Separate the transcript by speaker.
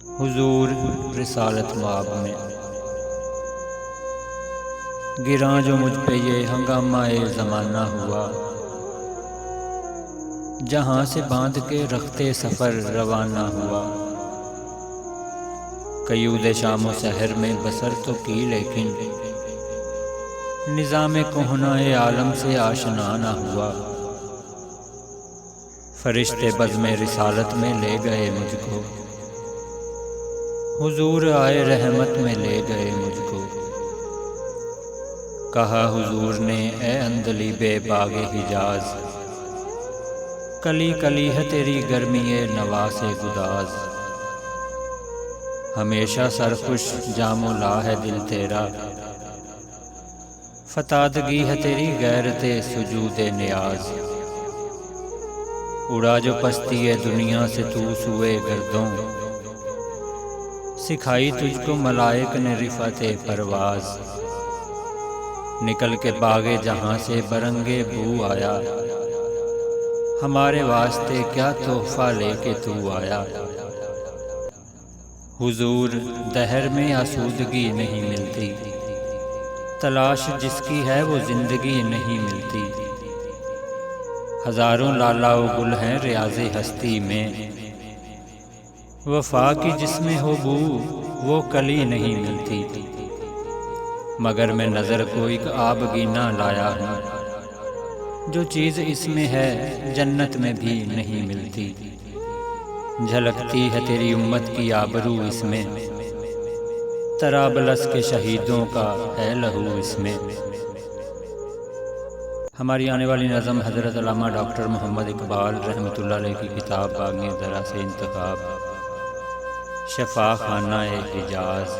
Speaker 1: حضور رسالت مآب میں گراں جو مجھ پہ یہ ہنگامہ زمانہ ہوا، جہاں سے باندھ کے رختے سفر روانہ ہوا۔ قیود شام و سحر میں بسر تو کی لیکن نظام کہنہ عالم سے آشنا نہ ہوا۔ فرشتے بزم رسالت میں لے گئے مجھ کو، حضور آئے رحمت میں لے گئے مجھ کو۔ کہا حضور نے اے اندلیب باغ حجاز، کلی کلی ہے تیری گرمی نواس گداز۔ ہمیشہ سرخوش جام و لا ہے دل تیرا، فتادگی ہے تیری غیرت سجود نیاز۔ اڑا جو پستی ہے دنیا سے تو سوئے گردوں، سکھائی تجھ کو ملائک نے رفعت پرواز۔ نکل کے باغ جہاں سے برنگے بو آیا، ہمارے واسطے کیا تحفہ لے کے تو آیا۔ حضور دہر میں آسودگی نہیں ملتی، تلاش جس کی ہے وہ زندگی نہیں ملتی۔ ہزاروں لالا و گل ہیں ریاض ہستی میں، وفا کی جس میں ہو بو وہ کلی نہیں ملتی۔ مگر میں نظر کو ایک آبگینہ لایا ہوں، جو چیز اس میں ہے جنت میں بھی نہیں ملتی۔ جھلکتی ہے تیری امت کی آبرو اس میں، طرابلس کے شہیدوں کا ہے لہو اس میں۔ ہماری آنے والی نظم حضرت علامہ ڈاکٹر محمد اقبال رحمۃ اللہ علیہ کی کتاب باغ ذرا سے انتخاب، شفا خانہ حجاز۔